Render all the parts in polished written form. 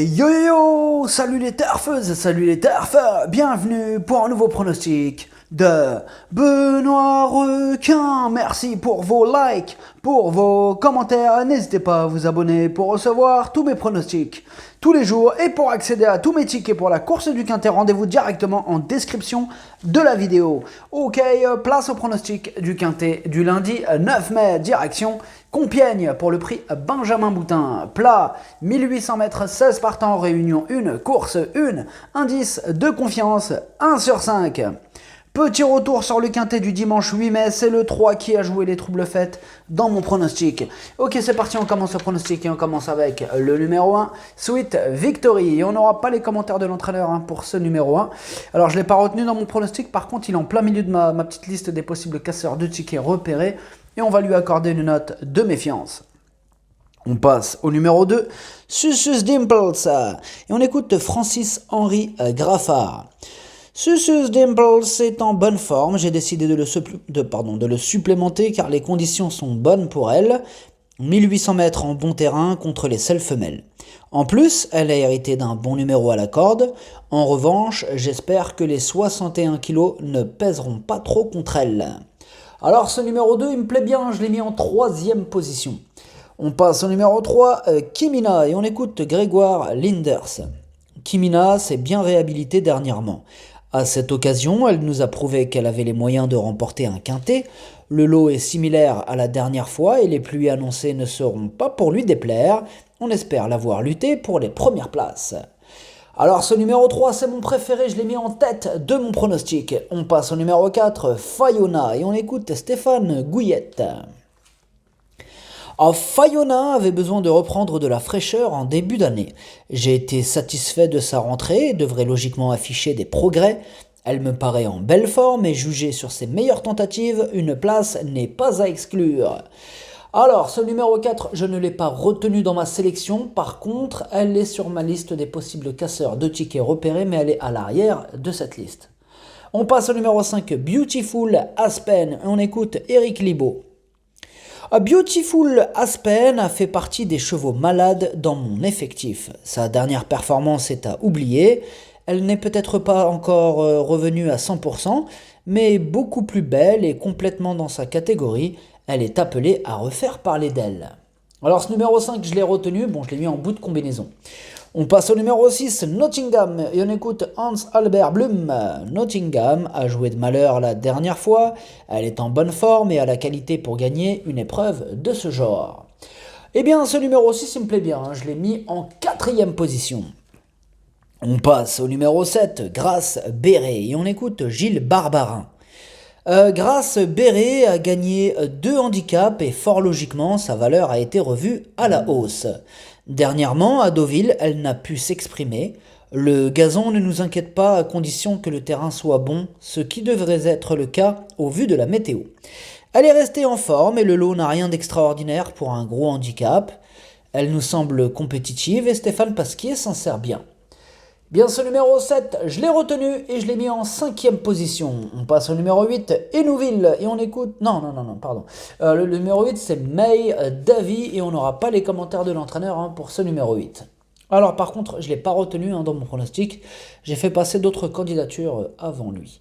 Yo yo yo, salut les turfeuses, salut les turfeurs, bienvenue pour un nouveau pronostic de Benoît Requin. Merci pour vos likes, pour vos commentaires, n'hésitez pas à vous abonner pour recevoir tous mes pronostics tous les jours et pour accéder à tous mes tickets pour la course du Quintet, rendez-vous directement en description de la vidéo. Ok, place au pronostic du Quintet du lundi 9 mai, direction Compiègne pour le prix Benjamin Boutin. Plat, 1800 mètres, 16 partants, réunion 1, course 1, indice de confiance 1 sur 5. Petit retour sur le Quintet du dimanche 8 mai, c'est le 3 qui a joué les troubles faites dans mon pronostic. Ok, c'est parti, on commence le pronostic et on commence avec le numéro 1, Sweet Victory. Et on n'aura pas les commentaires de l'entraîneur pour ce numéro 1. Alors, je ne l'ai pas retenu dans mon pronostic, par contre, il est en plein milieu de ma petite liste des possibles casseurs de tickets repérés et on va lui accorder une note de méfiance. On passe au numéro 2, Susus Dimples. Et on écoute Francis-Henri Graffard. Susus Dimples est en bonne forme, j'ai décidé de le supplémenter car les conditions sont bonnes pour elle. 1800 mètres en bon terrain contre les seules femelles. En plus, elle a hérité d'un bon numéro à la corde. En revanche, j'espère que les 61 kilos ne pèseront pas trop contre elle. Alors ce numéro 2, il me plaît bien, je l'ai mis en 3e position. On passe au numéro 3, Kimina, et on écoute Grégoire Linders. Kimina s'est bien réhabilitée dernièrement. À cette occasion, elle nous a prouvé qu'elle avait les moyens de remporter un quintet. Le lot est similaire à la dernière fois et les pluies annoncées ne seront pas pour lui déplaire. On espère la voir lutter pour les premières places. Alors ce numéro 3, c'est mon préféré, je l'ai mis en tête de mon pronostic. On passe au numéro 4, Fayona, et on écoute Stéphane Gouillette. Fayona avait besoin de reprendre de la fraîcheur en début d'année. J'ai été satisfait de sa rentrée et devrait logiquement afficher des progrès. Elle me paraît en belle forme et jugée sur ses meilleures tentatives, une place n'est pas à exclure. Alors, ce numéro 4, je ne l'ai pas retenu dans ma sélection. Par contre, elle est sur ma liste des possibles casseurs de tickets repérés, mais elle est à l'arrière de cette liste. On passe au numéro 5, Beautiful Aspen. On écoute Eric Libaud. Beautiful Aspen a fait partie des chevaux malades dans mon effectif. Sa dernière performance est à oublier. Elle n'est peut-être pas encore revenue à 100%, mais beaucoup plus belle et complètement dans sa catégorie. Elle est appelée à refaire parler d'elle. Alors ce numéro 5, je l'ai retenu, je l'ai mis en bout de combinaison. On passe au numéro 6, Nottingham, et on écoute Hans-Albert Blum. Nottingham a joué de malheur la dernière fois, elle est en bonne forme et a la qualité pour gagner une épreuve de ce genre. Eh bien ce numéro 6, il me plaît bien, je l'ai mis en 4e position. On passe au numéro 7, Grace Béret, et on écoute Gilles Barbarin. Grace Béret a gagné 2 handicaps et fort logiquement, sa valeur a été revue à la hausse. Dernièrement, à Deauville, elle n'a pu s'exprimer. Le gazon ne nous inquiète pas à condition que le terrain soit bon, ce qui devrait être le cas au vu de la météo. Elle est restée en forme et le lot n'a rien d'extraordinaire pour un gros handicap. Elle nous semble compétitive et Stéphane Pasquier s'en sert bien. Bien, ce numéro 7, je l'ai retenu et je l'ai mis en 5e position. On passe au numéro 8, Hénouville, et on écoute... Le numéro 8, c'est May Davy, et on n'aura pas les commentaires de l'entraîneur pour ce numéro 8. Alors par contre, je ne l'ai pas retenu dans mon pronostic. J'ai fait passer d'autres candidatures avant lui.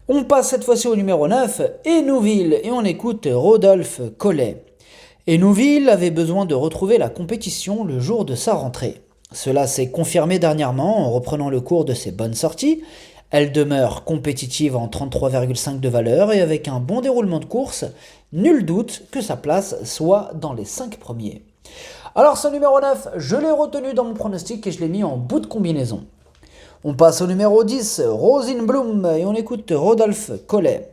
On passe cette fois-ci au numéro 9, Hénouville, et on écoute Rodolphe Collet. Hénouville avait besoin de retrouver la compétition le jour de sa rentrée. Cela s'est confirmé dernièrement en reprenant le cours de ses bonnes sorties. Elle demeure compétitive en 33,5 de valeur et avec un bon déroulement de course, nul doute que sa place soit dans les 5 premiers. Alors ce numéro 9, je l'ai retenu dans mon pronostic et je l'ai mis en bout de combinaison. On passe au numéro 10, Rosine Bloom, et on écoute Rodolphe Collet.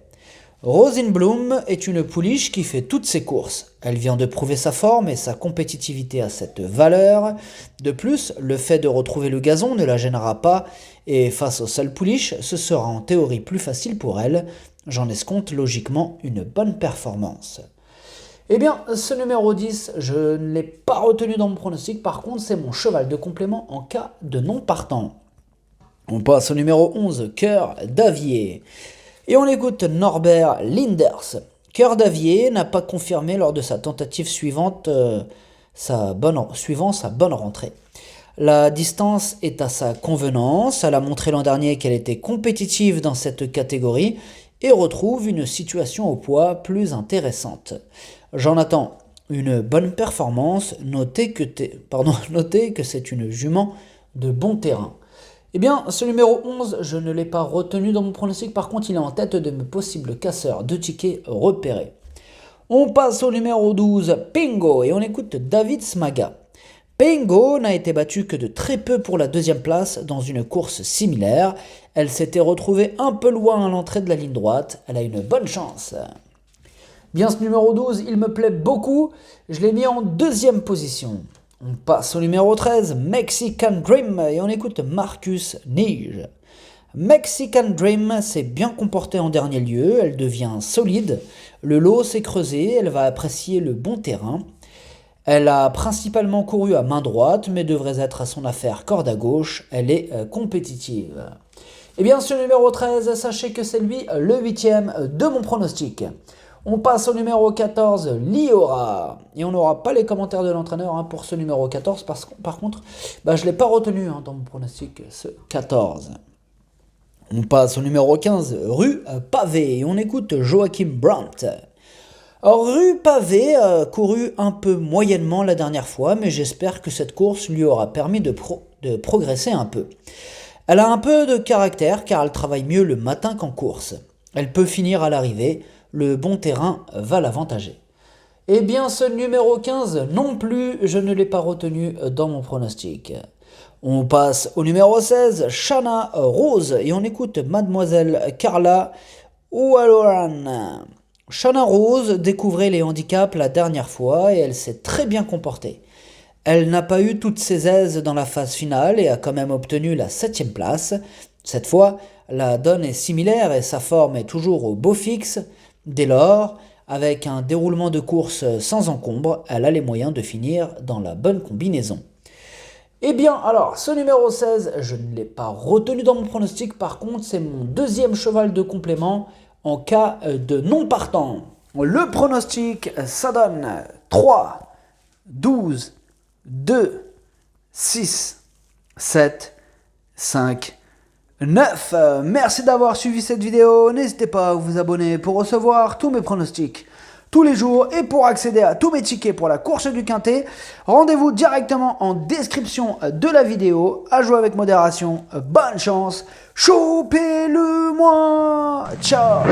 Rosine Bloom est une pouliche qui fait toutes ses courses. Elle vient de prouver sa forme et sa compétitivité à cette valeur. De plus, le fait de retrouver le gazon ne la gênera pas et face aux seules pouliches, ce sera en théorie plus facile pour elle. J'en escompte logiquement une bonne performance. Eh bien, ce numéro 10, je ne l'ai pas retenu dans mon pronostic. Par contre, c'est mon cheval de complément en cas de non partant. On passe au numéro 11, Cœur d'Avier. Et on écoute Norbert Linders. Cœur d'Avier n'a pas confirmé lors de sa tentative suivant sa bonne rentrée. La distance est à sa convenance, elle a montré l'an dernier qu'elle était compétitive dans cette catégorie et retrouve une situation au poids plus intéressante. J'en attends une bonne performance, notez que c'est une jument de bon terrain. Eh bien, ce numéro 11, je ne l'ai pas retenu dans mon pronostic, par contre il est en tête de mes possibles casseurs de tickets repérés. On passe au numéro 12, Pingo, et on écoute David Smaga. Pingo n'a été battue que de très peu pour la deuxième place dans une course similaire. Elle s'était retrouvée un peu loin à l'entrée de la ligne droite. Elle a une bonne chance. Bien, ce numéro 12, il me plaît beaucoup. Je l'ai mis en deuxième position. On passe au numéro 13, Mexican Dream, et on écoute Marcus Nige. Mexican Dream s'est bien comportée en dernier lieu, elle devient solide. Le lot s'est creusé, elle va apprécier le bon terrain. Elle a principalement couru à main droite, mais devrait être à son affaire corde à gauche. Elle est compétitive. Et bien, ce numéro 13, sachez que c'est lui le 8e de mon pronostic. On passe au numéro 14, Liora. Et on n'aura pas les commentaires de l'entraîneur pour ce numéro 14. Par contre, je ne l'ai pas retenu dans mon pronostic, ce 14. On passe au numéro 15, Rue Pavé. Et on écoute Joachim Brandt. Alors, Rue Pavé a couru un peu moyennement la dernière fois, mais j'espère que cette course lui aura permis de progresser un peu. Elle a un peu de caractère car elle travaille mieux le matin qu'en course. Elle peut finir à l'arrivée, le bon terrain va l'avantager. Eh bien, ce numéro 15 non plus, je ne l'ai pas retenu dans mon pronostic. On passe au numéro 16, Shanna Rose, et on écoute Mademoiselle Carla O'Halloran. Shanna Rose découvrait les handicaps la dernière fois et elle s'est très bien comportée. Elle n'a pas eu toutes ses aises dans la phase finale et a quand même obtenu la 7e place. Cette fois, la donne est similaire et sa forme est toujours au beau fixe. Dès lors, avec un déroulement de course sans encombre, elle a les moyens de finir dans la bonne combinaison. Eh bien, alors, ce numéro 16, je ne l'ai pas retenu dans mon pronostic. Par contre, c'est mon deuxième cheval de complément en cas de non partant. Le pronostic, ça donne 3, 12, 2, 6, 7, 5, 9. Merci d'avoir suivi cette vidéo. N'hésitez pas à vous abonner pour recevoir tous mes pronostics tous les jours et pour accéder à tous mes tickets pour la course du Quintet. Rendez-vous directement en description de la vidéo. À jouer avec modération. Bonne chance. Chopez-le moi. Ciao.